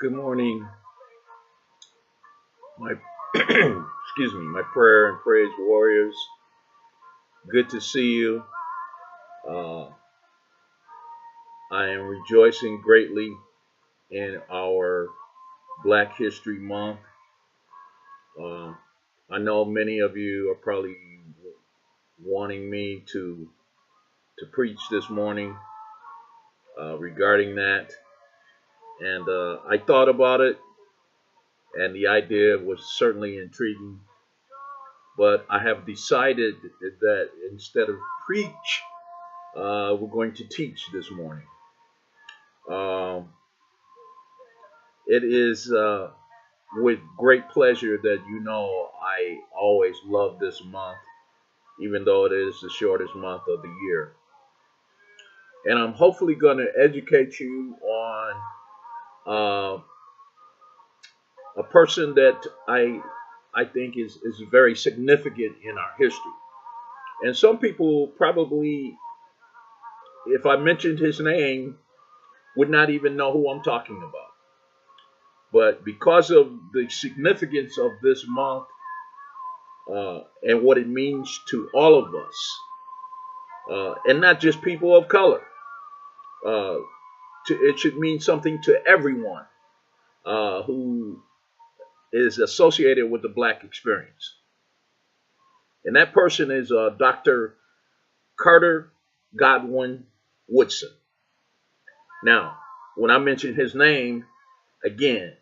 Good morning, my excuse me, my prayer and praise warriors. Good to see you. Uh, I am rejoicing greatly in our Black History Month. Uh, I know many of you are probably wanting me to preach this morning regarding that, and I thought about it, and the idea was certainly intriguing. But I have decided that instead of preach, we're going to teach this morning. Um, it is with great pleasure that I always love this month, even though it is the shortest month of the year. And I'm hopefully going to educate you on uh, a person that I think is very significant in our history. And some people probably, if I mentioned his name, would not even know who I'm talking about. But because of the significance of this month and what it means to all of us, and not just people of color, uh, it should mean something to everyone who is associated with the Black experience. And that person is Dr. Carter Godwin Woodson. Now, when I mention his name, again,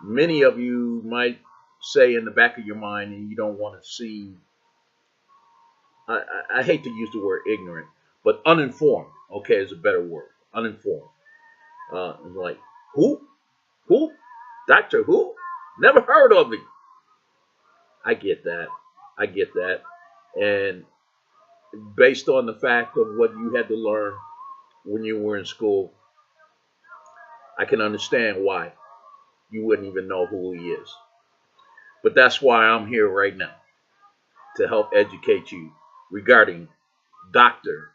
many of you might say in the back of your mind, and you don't want to seem, I hate to use the word ignorant, but uninformed, okay, is a better word. Uninformed. Like, who? Who? Doctor who? Never heard of him. I get that. I get that. And based on the fact of what you had to learn when you were in school, I can understand why you wouldn't even know who he is. But that's why I'm here right now, to help educate you regarding Dr.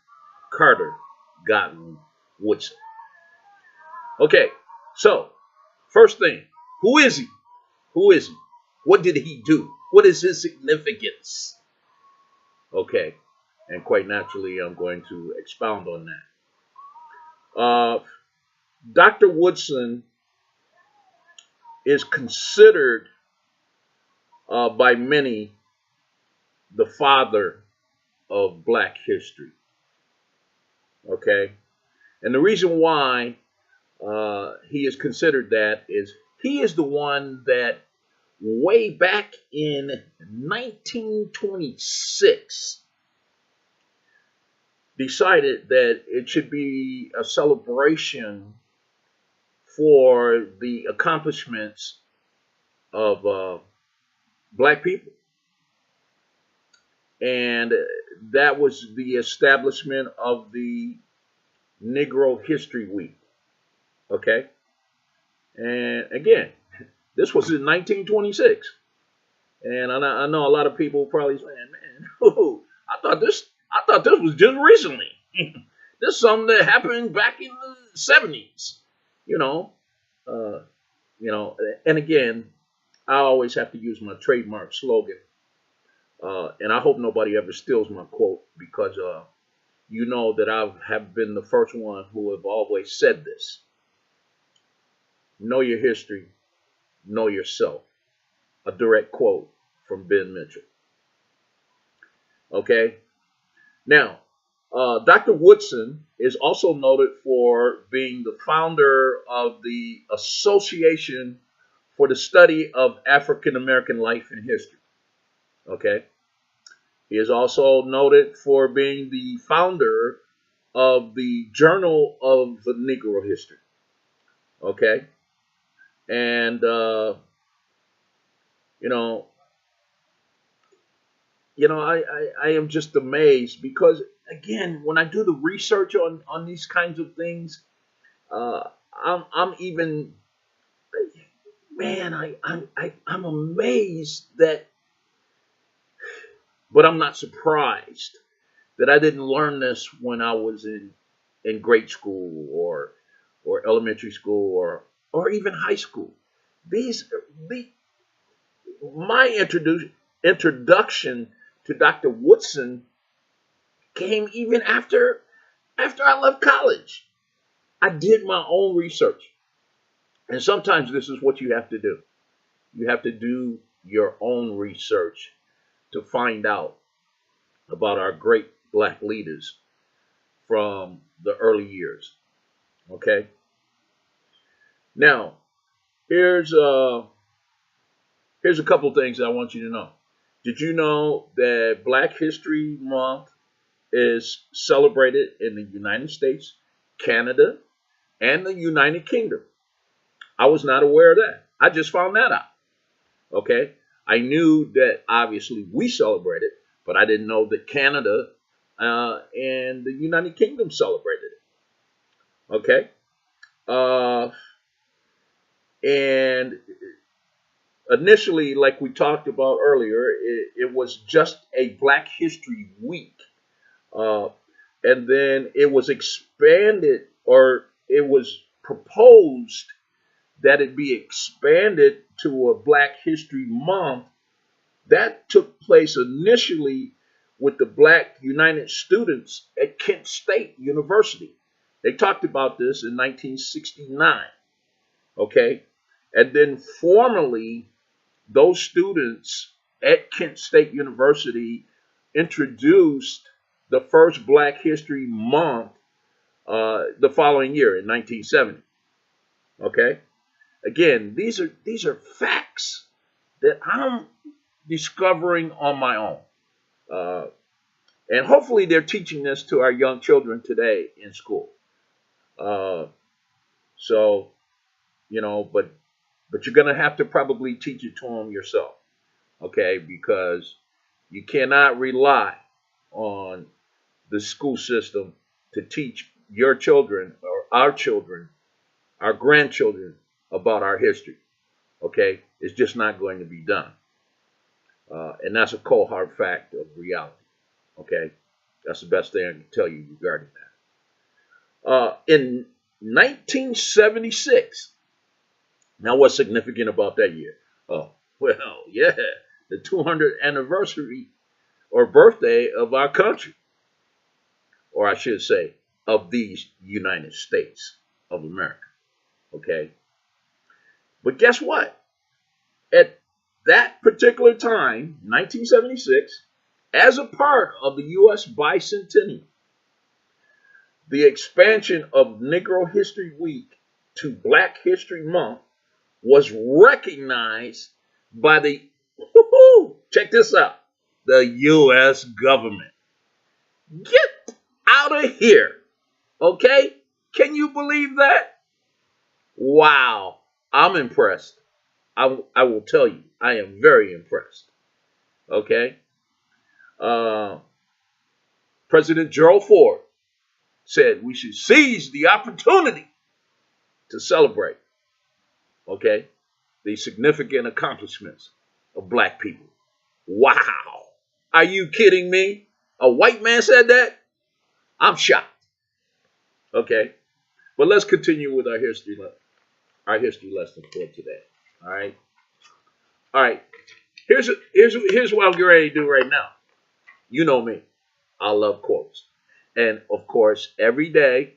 Carter Godwin Woodson. Okay, so first thing, who is he? Who is he? What did he do? What is his significance? Okay, and quite naturally, I'm going to expound on that. Dr. Woodson is considered by many the father of Black history. Okay, and the reason why he is considered that is he is the one that way back in 1926 decided that it should be a celebration for the accomplishments of Black people. And that was the establishment of the Negro History Week. Okay? And again, this was in 1926. And I know a lot of people probably saying, man, I thought this was just recently. This is something that happened back in the 70s. You know, uh, and again, I always have to use my trademark slogan. And I hope nobody ever steals my quote because you know that I have been the first one who have always said this. Know your history, know yourself. A direct quote from Ben Mitchell. Okay? Now, Dr. Woodson is also noted for being the founder of the Association for the Study of African American Life and History. Okay? He is also noted for being the founder of the Journal of the Negro History. Okay? And, you know, I am just amazed because, again, when I do the research on these kinds of things, I'm even, man, I'm amazed that, but I'm not surprised that I didn't learn this when I was in grade school or elementary school or even high school. These, the, my introduction to Dr. Woodson came even after I left college. I did my own research. And sometimes this is what you have to do. You have to do your own research to find out about our great black leaders from the early years. Okay? Now, here's a couple things I want you to know. Did you know that Black History Month is celebrated in the United States, Canada, and the United Kingdom? I was not aware of that. I just found that out. Okay? I knew that obviously we celebrate it, but I didn't know that Canada and the United Kingdom celebrated it. Okay? And initially, like we talked about earlier, it was just a Black History Week. And then it was expanded, or it was proposed that it be expanded to a Black History Month. That took place initially with the Black United Students at Kent State University. They talked about this in 1969. Okay? And then formally, those students at Kent State University introduced the first Black History Month the following year in 1970. Okay? Again, these are facts that I'm discovering on my own. And hopefully they're teaching this to our young children today in school. So, you know, but you're going to have to probably teach it to them yourself. Okay? Because you cannot rely on the school system to teach your children or our grandchildren about our history. Okay? It's just not going to be done. And that's a cold hard fact of reality. Okay? That's the best thing I can tell you regarding that. In 1976, now what's significant about that year? Oh, well, yeah, the 200th anniversary or birthday of our country. Or I should say, of these United States of America. Okay? But guess what? At that particular time, 1976, as a part of the U.S. bicentennial, the expansion of Negro History Week to Black History Month was recognized by the, check this out, the U.S. government. Get out of here. Okay? Can you believe that? Wow. I'm impressed. I will tell you, I am very impressed. Okay? President Gerald Ford said we should seize the opportunity to celebrate, okay, the significant accomplishments of black people. Wow. Are you kidding me? A white man said that? I'm shocked. Okay? But let's continue with our history lesson for today. All right? All right. Here's what I'm getting ready to do right now. You know me. I love quotes. And, of course, every day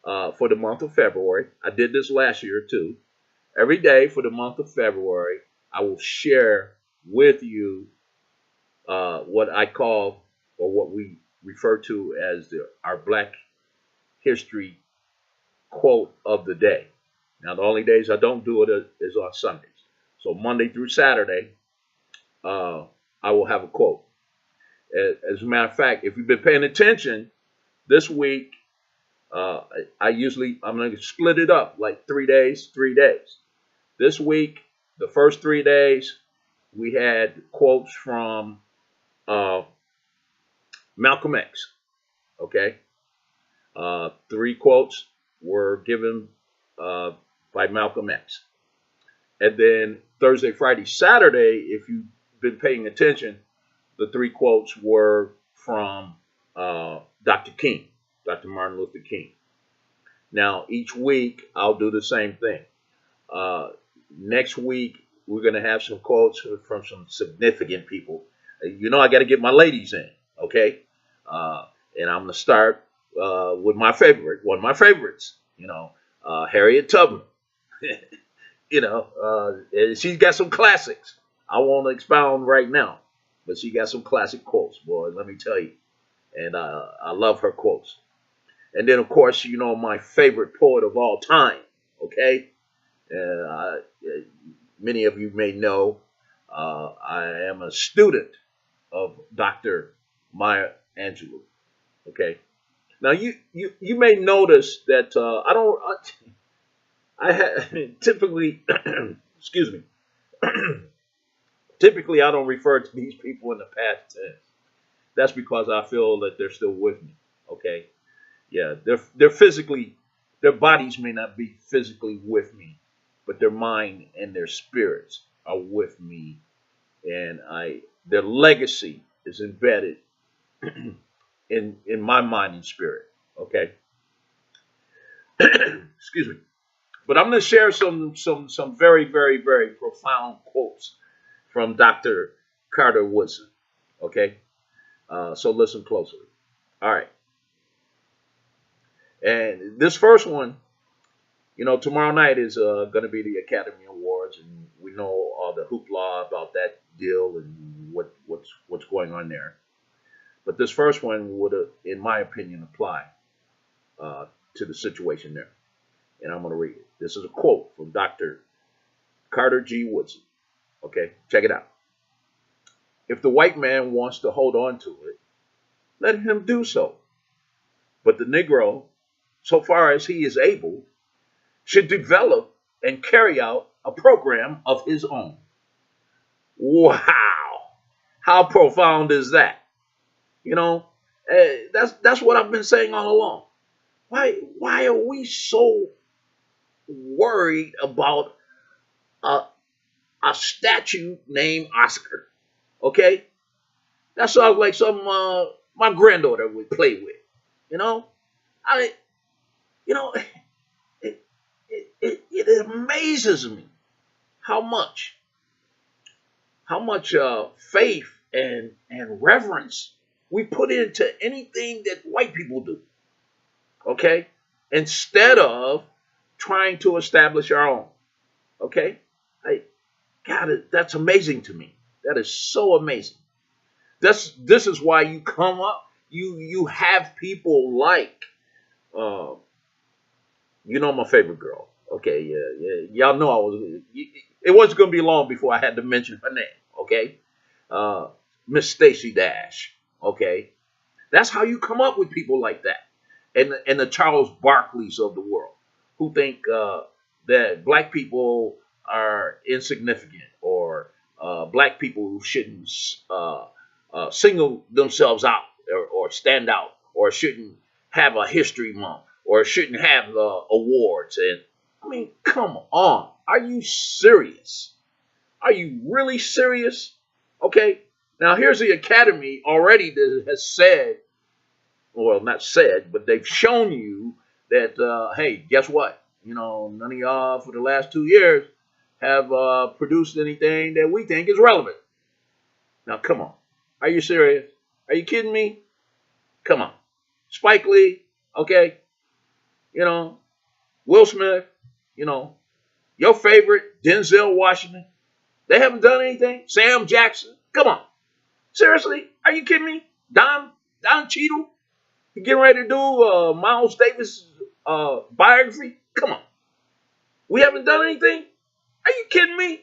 for the month of February, I did this last year too. Every day for the month of February, I will share with you what I call, or what we refer to as our Black History quote of the day. Now, the only days I don't do it is on Sundays. So Monday through Saturday, I will have a quote. As a matter of fact, if you've been paying attention this week, I'm going to split it up like 3 days, 3 days. This week, the first 3 days, we had quotes from Malcolm X. Okay? 3 quotes were given by Malcolm X. And then Thursday, Friday, Saturday, if you've been paying attention, the 3 quotes were from Dr. King, Dr. Martin Luther King. Now, each week, I'll do the same thing. Next week, we're going to have some quotes from some significant people. You know, I got to get my ladies in, okay? Uh, and I'm going to start with my favorite, one of my favorites, Harriet Tubman. And she's got some classics. I won't expound right now, but she got some classic quotes, boy, let me tell you. And I love her quotes. And then, of course, my favorite poet of all time, okay? Many of you may know I am a student of Dr. Maya Angelou, okay? Now, you may notice that typically, excuse me, typically I don't refer to these people in the past tense. That's because I feel that they're still with me, okay? Yeah, they're physically, their bodies may not be physically with me, but their mind and their spirits are with me, and their legacy is embedded in my mind and spirit. Okay, excuse me, but I'm going to share some very very very profound quotes from Dr. Carter Woodson. Okay, so listen closely. All right. And this first one, tomorrow night is going to be the Academy Awards, and we know all the hoopla about that deal and what's going on there. But this first one would, in my opinion, apply to the situation there. And I'm going to read it. This is a quote from Dr. Carter G. Woodson. Okay, check it out. If the white man wants to hold on to it, let him do so. But the Negro, so far as he is able, should develop and carry out a program of his own. Wow. How profound is that? That's what I've been saying all along. Why are we so worried about a statue named Oscar? Okay? That sounds like something my granddaughter would play with. It amazes me how much faith and reverence we put into anything that white people do. Okay, instead of trying to establish our own. Okay, that's amazing to me. That is so amazing. This is why you come up. You have people like, my favorite girl. Okay, yeah. Y'all know it wasn't going to be long before I had to mention her name. Okay, Miss Stacey Dash. Okay, that's how you come up with people like that, and the Charles Barkleys of the world who think that black people are insignificant, or black people shouldn't single themselves out, or stand out, or shouldn't have a history month, or shouldn't have awards. And I mean, come on. Are you serious? Are you really serious? Okay. Now, here's the Academy already that has said, well, not said, but they've shown you that, hey, guess what? None of y'all for the last 2 years have produced anything that we think is relevant. Now, come on. Are you serious? Are you kidding me? Come on. Spike Lee, okay? Will Smith, your favorite, Denzel Washington. They haven't done anything. Sam Jackson, come on. Seriously? Are you kidding me? Don Cheadle, you getting ready to do Miles Davis biography? Come on. We haven't done anything? Are you kidding me?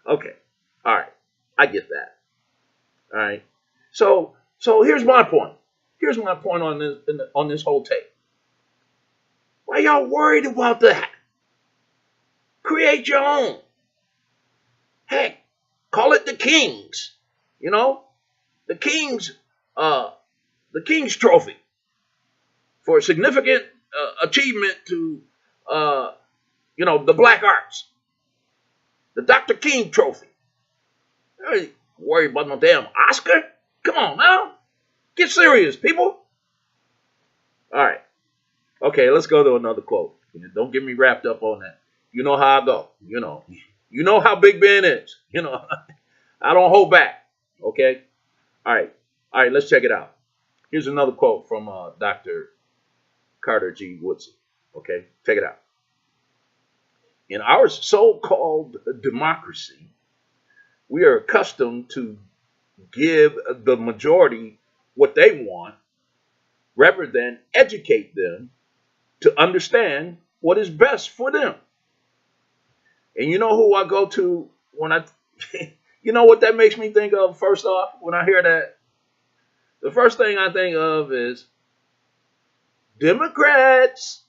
Okay. All right. I get that. All right. So here's my point. Here's my point on this whole tape. Why y'all worried about that? Create your own. Heck, call it the Kings. The Kings Trophy for significant achievement to the black arts. The Dr. King Trophy. I ain't worried about no damn Oscar. Come on now. Get serious, people. All right. Okay, let's go to another quote. Don't get me wrapped up on that. You know how I go. You know how Big Ben is. I don't hold back. Okay. All right. All right. Let's check it out. Here's another quote from Dr. Carter G. Woodson. Okay. Check it out. In our so-called democracy, we are accustomed to give the majority what they want rather than educate them to understand what is best for them. And you know who I go to when you know what that makes me think of first off when I hear that? The first thing I think of is Democrats.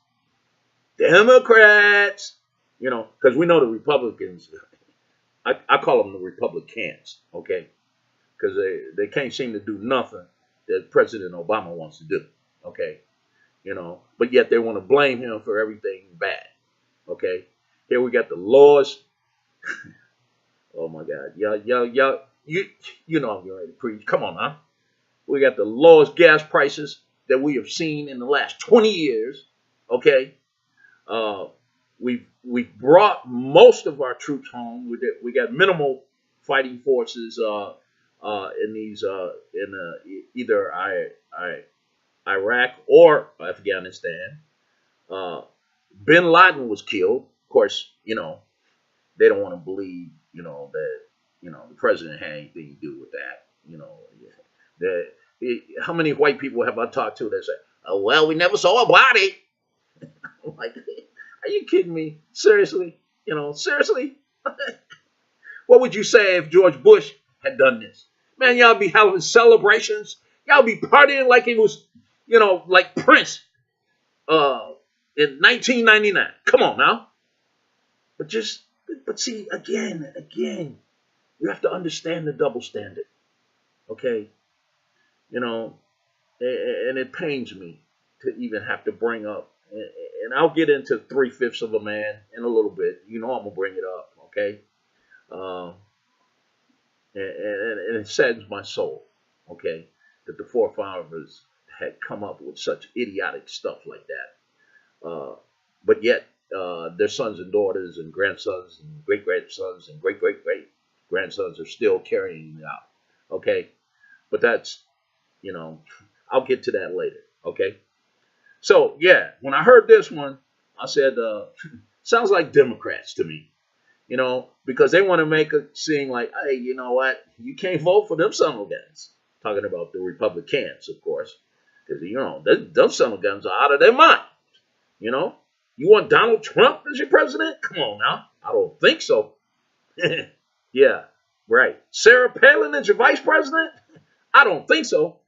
Democrats. Because we know the Republicans, I call them the Republicans, okay? Because they can't seem to do nothing that President Obama wants to do, okay? But yet they want to blame him for everything bad, okay? Here we got the laws. Oh my God, y'all, you know I'm getting ready to preach. Come on now. We got the lowest gas prices that we have seen in the last 20 years, okay? We brought most of our troops home. We got minimal fighting forces in these either Iraq or Afghanistan. Bin Laden was killed. Of course, they don't want to believe that the president had anything to do with that. How many white people have I talked to that say, "Oh well, we never saw a body"? I'm like, are you kidding me? Seriously? Seriously? What would you say if George Bush had done this? Man, y'all be having celebrations. Y'all be partying like it was, like Prince in 1999. Come on now. But see, again, you have to understand the double standard. Okay? And it pains me to even have to bring up, and I'll get into 3/5 of a man in a little bit. I'm gonna bring it up, okay? And it saddens my soul, okay, that the forefathers had come up with such idiotic stuff like that. But yet, their sons and daughters and grandsons and great-grandsons and great-great-great-grandsons are still carrying it out, okay? But that's, I'll get to that later, okay? So, yeah, when I heard this one, I said, sounds like Democrats to me, because they want to make it seem like, hey, you know what? You can't vote for them son of guns. Talking about the Republicans, of course, because, them son of guns are out of their mind, You want Donald Trump as your president? Come on now. I don't think so. Yeah, right. Sarah Palin as your vice president? I don't think so.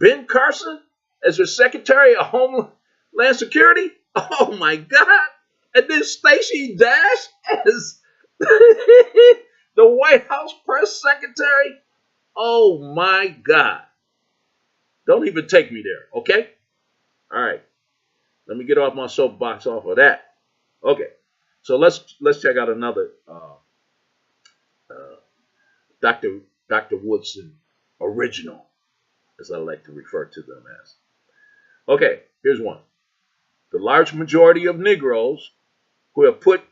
Ben Carson as your Secretary of Homeland Security? Oh my God. And then Stacey Dash as the White House press secretary? Oh my God. Don't even take me there, okay? All right. Let me get off my soapbox off of that. Okay. So let's check out another Dr. Woodson original, as I like to refer to them as. Okay, here's one. The large majority of Negroes who have put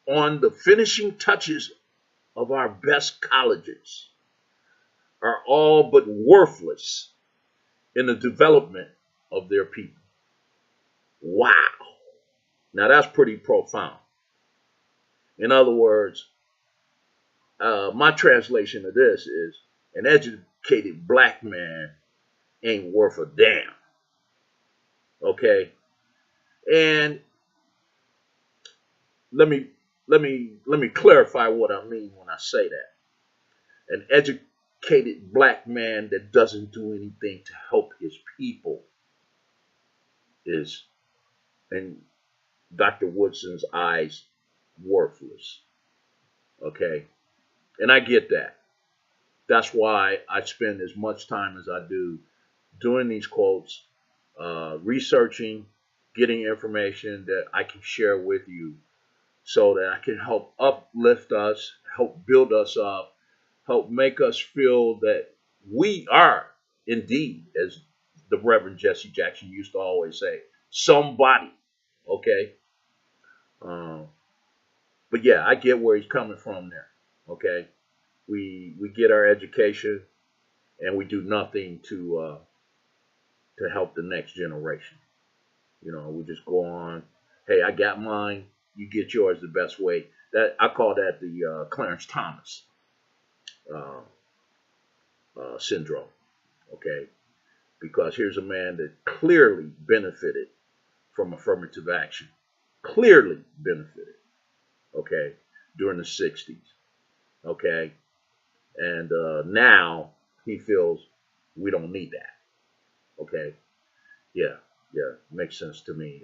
on the finishing touches of our best colleges are all but worthless in the development of their people. Wow. Now that's pretty profound. In other words, my translation of this is an educated black man ain't worth a damn. Okay? And let me clarify what I mean when I say that. An educated black man that doesn't do anything to help his people is, in Dr. Woodson's eyes, worthless. Okay? And I get that. That's why I spend as much time as I do doing these quotes, researching, getting information that I can share with you so that I can help uplift us, help build us up, help make us feel that we are indeed, as the Reverend Jesse Jackson used to always say, somebody. Okay. Um, but yeah, I get where he's coming from there. Okay. We get our education and we do nothing to help the next generation. You know, we just go on. Hey, I got mine. You get yours the best way. That I call that the Clarence Thomas uh, syndrome. Okay, because here's a man that clearly benefited from affirmative action. Clearly benefited. Okay, during the '60s. Okay, and now he feels we don't need that. Okay, yeah, yeah, makes sense to me.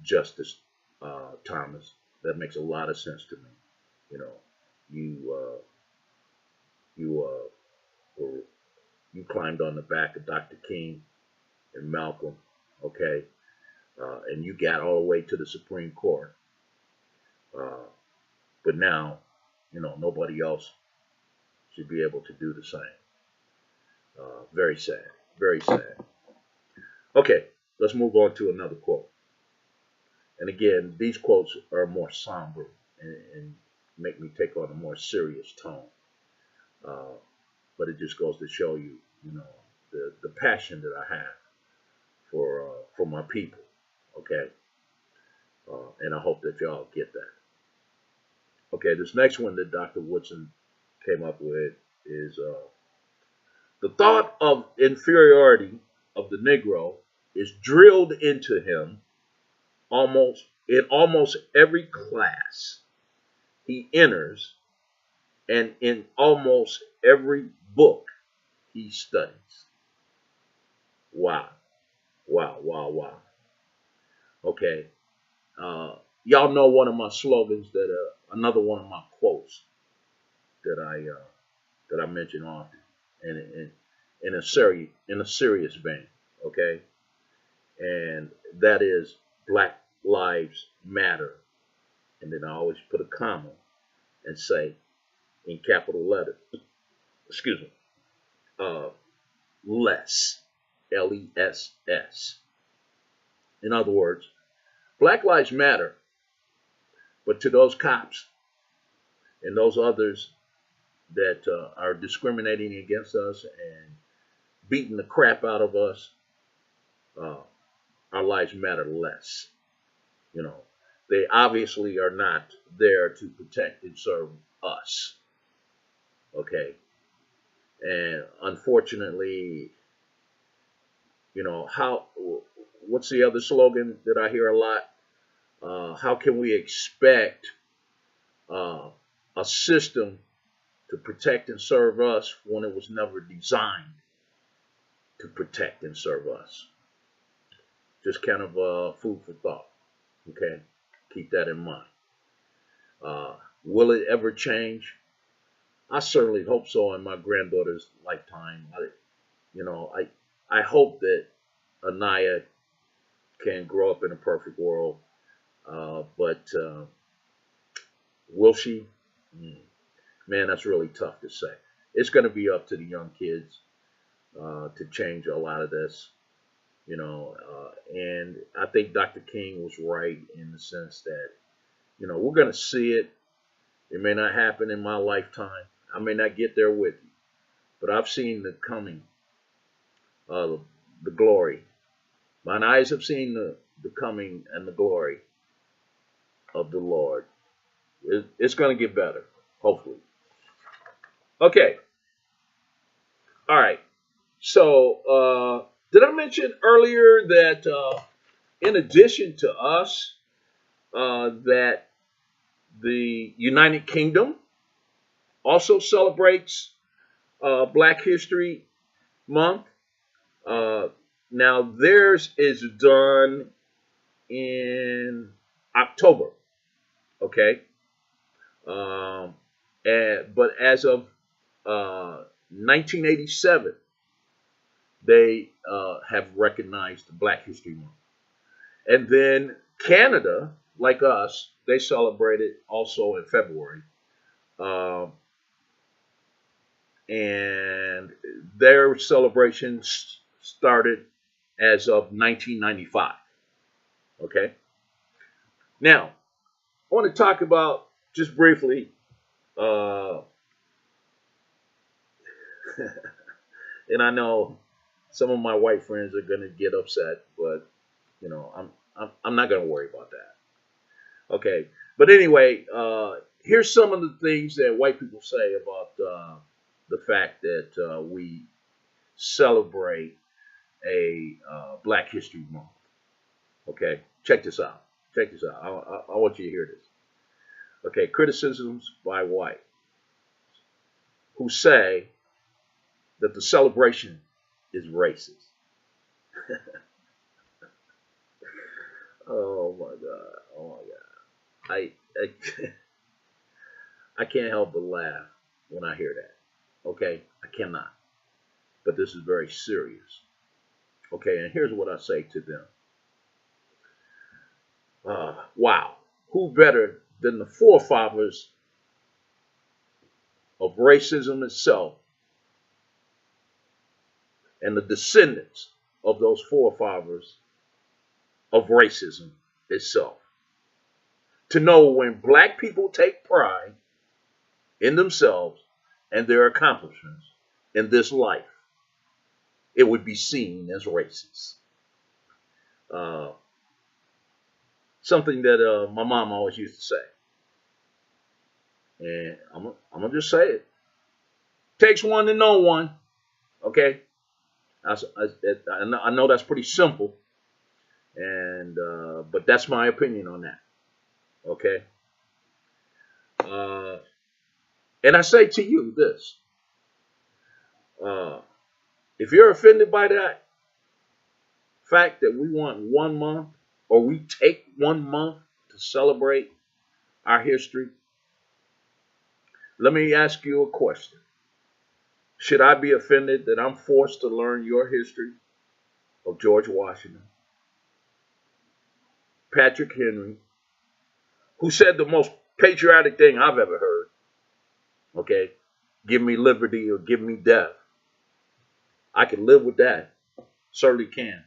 Justice Thomas. That makes a lot of sense to me. You know, you you were, you climbed on the back of Dr. King and Malcolm, okay, and you got all the way to the Supreme Court. Uh, but now, you know, nobody else should be able to do the same. Very sad. Very sad. Okay, let's move on to another quote. And again, these quotes are more somber and make me take on a more serious tone. Uh, but it just goes to show you, you know, the passion that I have for my people. Okay, and I hope that y'all get that. Okay, this next one that Dr. Woodson came up with is the thought of inferiority of the Negro is drilled into him almost every class he enters and in almost every book he studies. Wow, wow, wow, wow. Okay, uh, y'all know one of my slogans that another one of my quotes that I mention often, and in a serious vein. Okay, and that is Black Lives Matter, and then I always put a comma and say in capital letters, excuse me, uh, less, Less. In other words, Black Lives Matter, but to those cops and those others that are discriminating against us and beating the crap out of us, uh, our lives matter less. You know, they obviously are not there to protect and serve us. Okay, and unfortunately, you know how. What's the other slogan that I hear a lot? How can we expect uh, a system to protect and serve us when it was never designed to protect and serve us? Just kind of food for thought. Okay, keep that in mind. Will it ever change? I certainly hope so in my granddaughter's lifetime. I hope that Anaya can grow up in a perfect world, but will she? Mm, Man, that's really tough to say. It's going to be up to the young kids to change a lot of this, and I think Dr. King was right in the sense that, we're going to see it. It may not happen in my lifetime. I may not get there with you, but I've seen the coming, uh, the glory. Mine eyes have seen the coming and the glory of the Lord. It's going to get better, hopefully. Okay, all right. So, did I mention earlier that in addition to us, that the United Kingdom also celebrates Black History Month? Uh, Now, theirs is done in October, okay? Um, but as of 1987, they have recognized Black History Month. And then Canada, like us, they celebrate it also in February. Um, and their celebrations started as of 1995. Okay. Now, I want to talk about just briefly, uh, and I know some of my white friends are going to get upset, but I'm not going to worry about that. Okay. But anyway, here's some of the things that white people say about the fact that we celebrate a Black History Month. Okay, check this out. Check this out. I want you to hear this. Okay, criticisms by white who say that the celebration is racist. Oh my god. Oh my god. I I can't help but laugh when I hear that. Okay, I cannot. But this is very serious. Okay, and here's what I say to them. Wow, who better than the forefathers of racism itself and the descendants of those forefathers of racism itself to know when black people take pride in themselves and their accomplishments in this life, it would be seen as racist. Uh, Something that my mom always used to say. And I'm going to just say it. Takes one to know one. Okay? I know that's pretty simple. And but that's my opinion on that. Okay? Uh, and I say to you this. If you're offended by that fact that we want 1 month or we take 1 month to celebrate our history, let me ask you a question. Should I be offended that I'm forced to learn your history of George Washington, Patrick Henry, who said the most patriotic thing I've ever heard? Okay, give me liberty or give me death. I can live with that. Certainly can.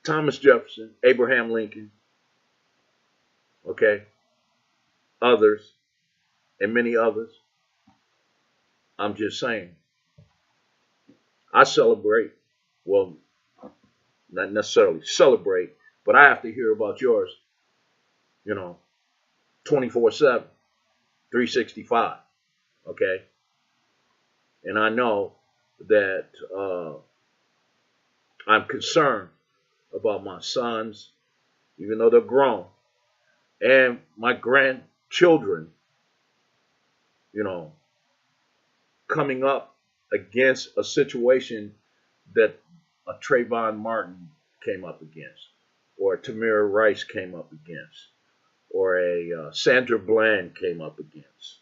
Thomas Jefferson, Abraham Lincoln, okay, others, and many others. I'm just saying. I celebrate, well, not necessarily celebrate, but I have to hear about yours, 24/7, 365, okay? And I know that I'm concerned about my sons, even though they're grown, and my grandchildren, you know, coming up against a situation that a Trayvon Martin came up against, or a Tamir Rice came up against, or a Sandra Bland came up against,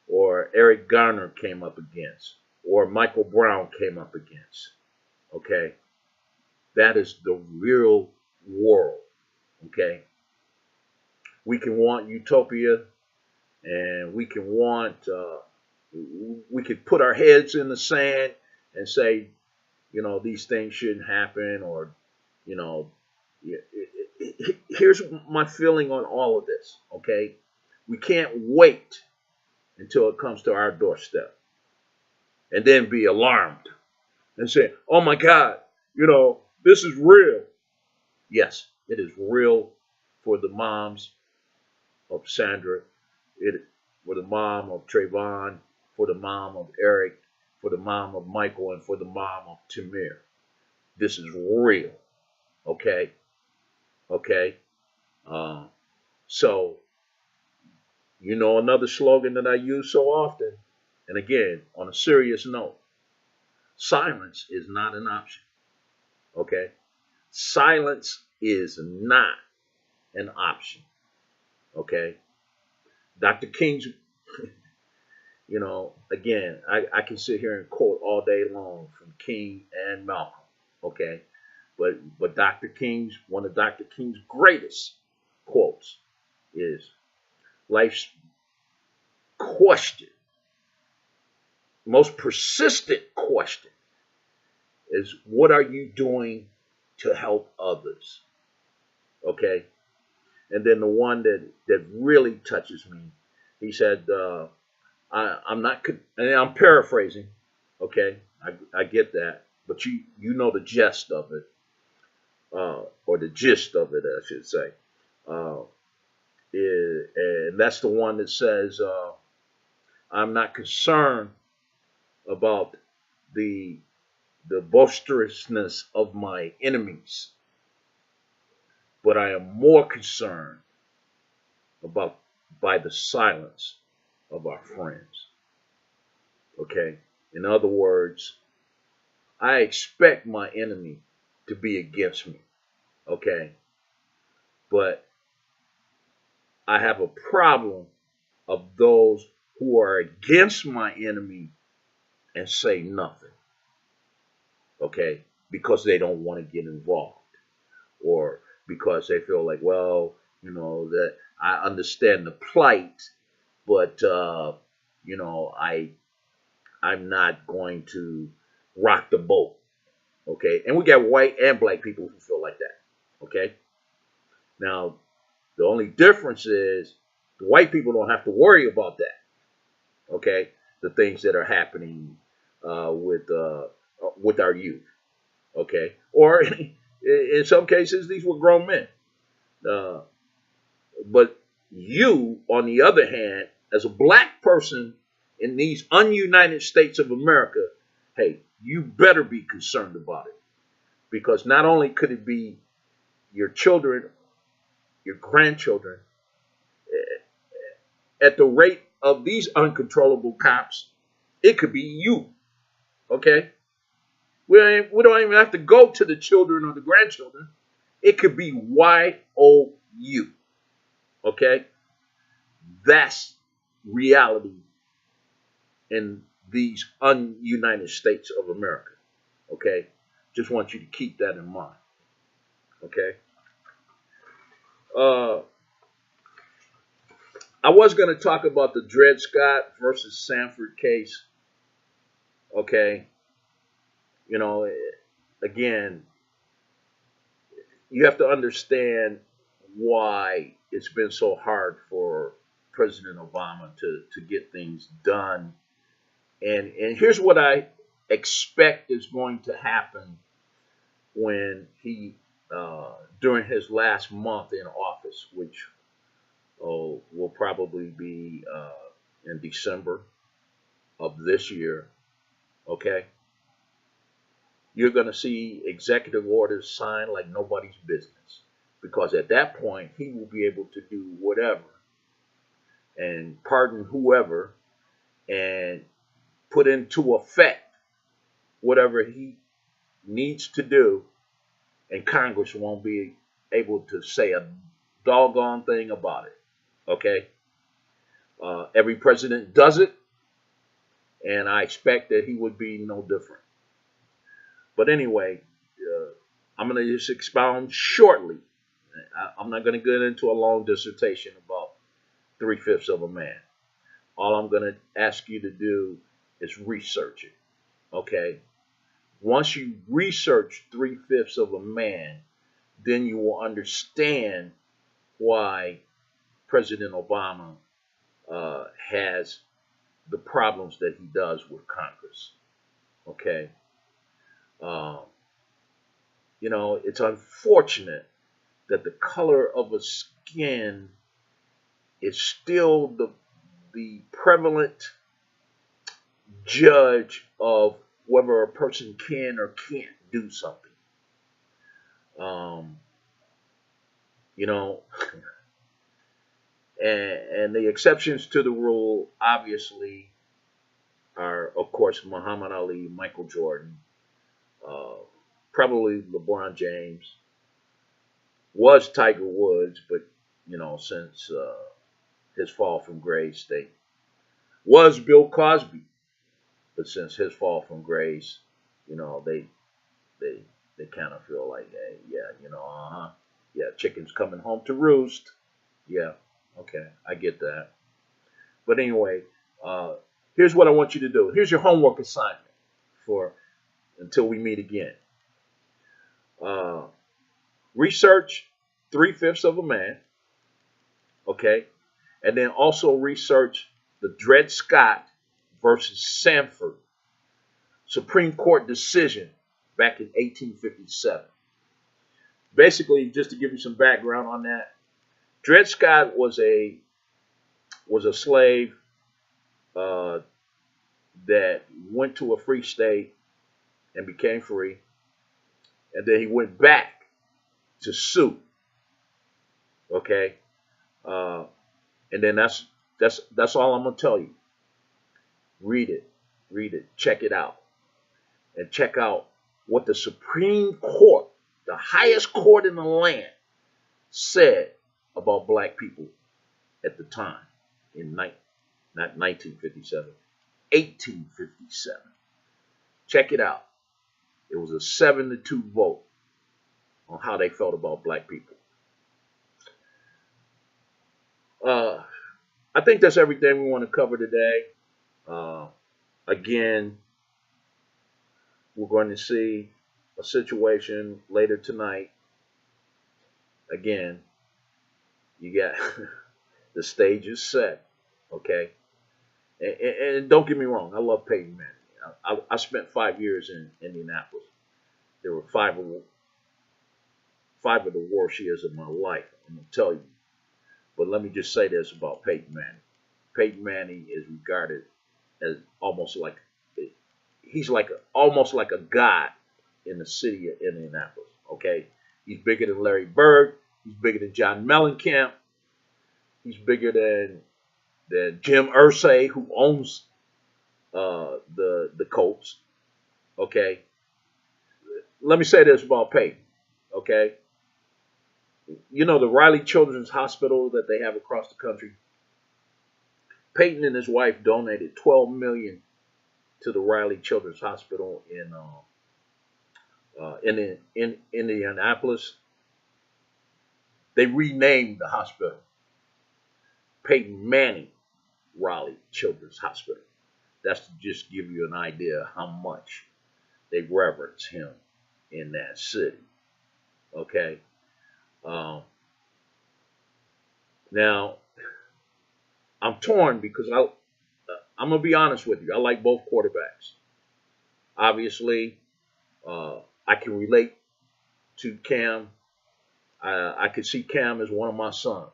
or Eric Garner came up against, or Michael Brown came up against. Okay? That is the real world. Okay? We can want utopia, and we can want, we could put our heads in the sand and say, these things shouldn't happen, or, you know, here's my feeling on all of this. Okay? We can't wait until it comes to our doorstep and then be alarmed and say, oh my God, this is real. Yes, it is real for the moms of Sandra, for the mom of Trayvon, for the mom of Eric, for the mom of Michael, and for the mom of Tamir. This is real. Okay? Okay? Uh, so, another slogan that I use so often, and again, on a serious note, silence is not an option. Okay? Silence is not an option. Okay? Dr. King's, again, I can sit here and quote all day long from King and Malcolm. Okay? But one of Dr. King's greatest quotes is, life's question, most persistent question, is what are you doing to help others? Okay. And then the one that really touches me, he said, I'm not, and I'm paraphrasing. Okay. I get that. But you know the gist of it, or the gist of it, I should say. Uh, and that's the one that says, I'm not concerned about the the boisterousness of my enemies, but I am more concerned about by the silence of our friends. Okay? In other words, I expect my enemy to be against me. Okay? But I have a problem of those who are against my enemy and say nothing. Okay? Because they don't want to get involved. Or because they feel like, well, that I understand the plight, but I'm not going to rock the boat. Okay, and we got white and black people who feel like that. Okay, now the only difference is the white people don't have to worry about that. Okay, the things that are happening with our youth. Okay, or in some cases these were grown men. Uh, but you, on the other hand, as a black person in these ununited states of America, hey, you better be concerned about it. Because not only could it be your children, your grandchildren, at the rate of these uncontrollable cops, it could be you. Okay? We don't even have to go to the children or the grandchildren. It could be YOU. Okay? That's reality in these ununited states of America. Okay? Just want you to keep that in mind. Okay? I was going to talk about the Dred Scott versus Sanford case. Okay? Again, you have to understand why it's been so hard for President Obama to get things done. And here's what I expect is going to happen when he, during his last month in office, which will probably be in December of this year. Okay? You're going to see executive orders signed like nobody's business. Because at that point, he will be able to do whatever and pardon whoever and put into effect whatever he needs to do, and Congress won't be able to say a doggone thing about it. Okay? Every president does it, and I expect that he would be no different. But anyway, I'm going to just expound shortly. I'm not going to get into a long dissertation about 3/5 of a man. All I'm going to ask you to do is research it. Okay? Once you research 3/5 of a man, then you will understand why President Obama has the problems that he does with Congress. Okay? It's unfortunate that the color of a skin is still the prevalent judge of whether a person can or can't do something. And the exceptions to the rule obviously are, of course, Muhammad Ali, Michael Jordan, probably LeBron James, was Tiger Woods, but since his fall from grace, they was Bill Cosby, but since his fall from grace, they kind of feel like, hey, yeah, yeah, chicken's coming home to roost. Yeah, okay, I get that. But anyway, here's what I want you to do. Here's your homework assignment for until we meet again. Research 3/5 of a man, okay? And then also research the Dred Scott versus Sanford Supreme Court decision back in 1857. Basically, just to give you some background on that, Dred Scott was a slave uh, that went to a free state and became free, and then he went back to sue. Okay, uh, and then that's all I'm gonna tell you. Read it, check it out, and check out what the Supreme Court, the highest court in the land, said about black people at the time in not 1957, 1857. Check it out. It was a 7-2 vote on how they felt about black people. I think that's everything we want to cover today. Again, we're going to see a situation later tonight. Again, you got the stage is set, okay? And don't get me wrong, I love Peyton Manning. I spent 5 years in Indianapolis. There were five of the worst years of my life, I'm going to tell you. But let me just say this about Peyton Manning. Peyton Manning is regarded as almost like a god in the city of Indianapolis. Okay, he's bigger than Larry Bird. He's bigger than John Mellencamp. He's bigger than Jim Irsay, who owns the Colts. Okay, let me say this about Peyton. Okay, you know the Riley Children's Hospital that they have across the country. Peyton and his wife donated $12 million to the Riley Children's Hospital in Indianapolis. They renamed the hospital Peyton Manning Riley Children's Hospital. That's to just give you an idea of how much they reverence him in that city. Okay. Now, I'm torn because I'm gonna be honest with you. I like both quarterbacks. Obviously, I can relate to Cam. I could see Cam as one of my sons,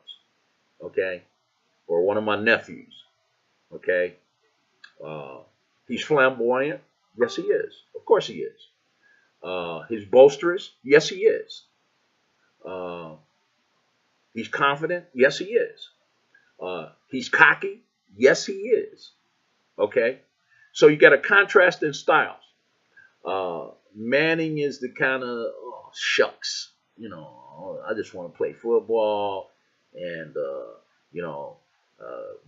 okay, or one of my nephews, okay. He's flamboyant. Yes, he is. Of course, he is. He's boisterous. Yes, he is. He's confident. Yes, he is. He's cocky. Yes, he is. Okay. So you got a contrast in styles. Manning is the kind of shucks. You know, I just want to play football, and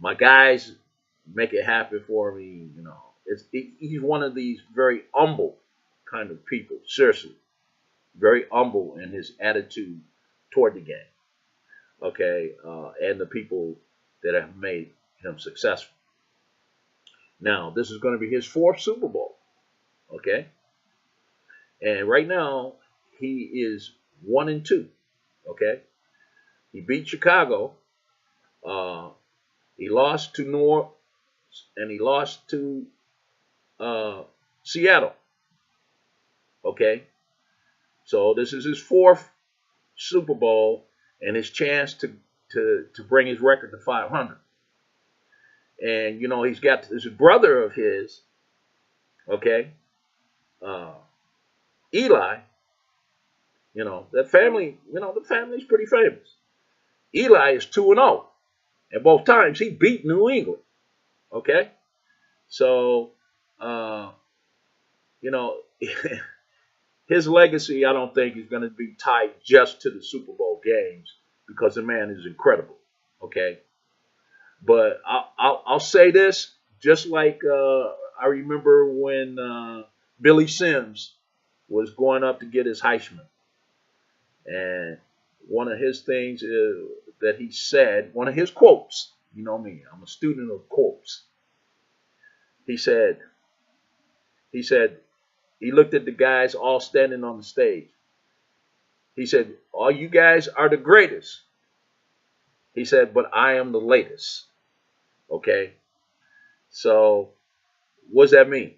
my guys make it happen for me. You know, he's one of these very humble kind of people. Seriously, very humble in his attitude toward the game. Okay, and the people that have made him successful. Now, this is going to be his 4th Super Bowl. Okay, and right now he is 1-2. Okay, he beat Chicago. He lost to New Orleans, and he lost to Seattle. Okay, so this is his 4th Super Bowl and his chance to bring his record to 500. And you know he's got this brother of his, okay, Eli. You know that family. You know the family's pretty famous. Eli is 2-0, and both times he beat New England. Okay, so you know his legacy, I don't think, is going to be tied just to the Super Bowl games because the man is incredible. Okay, but I'll say this, just like I remember when Billy Sims was going up to get his Heisman, and one of his things that he said, one of his quotes, you know me, I'm a student of quotes. He said, he looked at the guys all standing on the stage. He said, all you guys are the greatest. He said, but I am the latest. Okay? So what does that mean?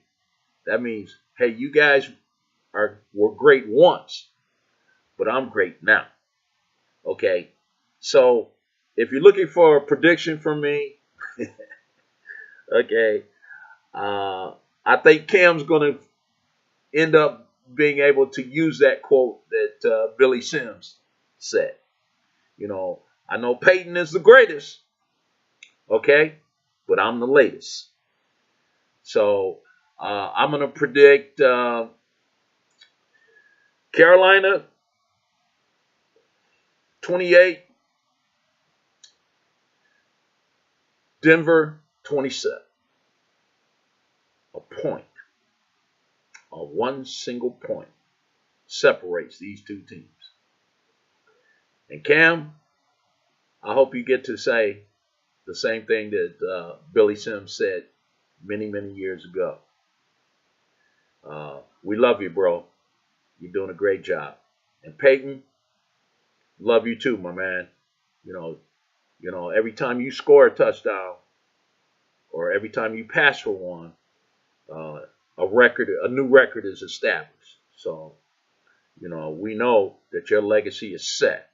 That means, hey, you guys were great once, but I'm great now. Okay? So if you're looking for a prediction from me, okay, I think Cam's going to end up being able to use that quote that Billy Sims said. You know, I know Peyton is the greatest, okay, but I'm the latest. So I'm going to predict Carolina 28, Denver 27. A point, one single point separates these two teams. And Cam, I hope you get to say the same thing that Billy Sims said many, many years ago. We love you, bro. You're doing a great job. And Peyton, love you too, my man. You know, every time you score a touchdown or every time you pass for one, a new record is established. So, you know, we know that your legacy is set,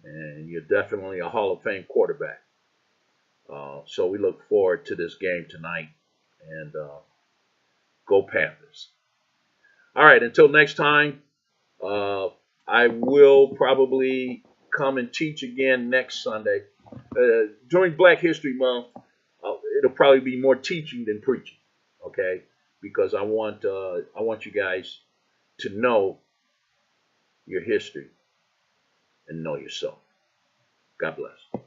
and you're definitely a Hall of Fame quarterback. So we look forward to this game tonight, and go Panthers. All right, until next time, I will probably come and teach again next Sunday. During Black History Month, it'll probably be more teaching than preaching, okay? Because I want you guys to know your history and know yourself. God bless.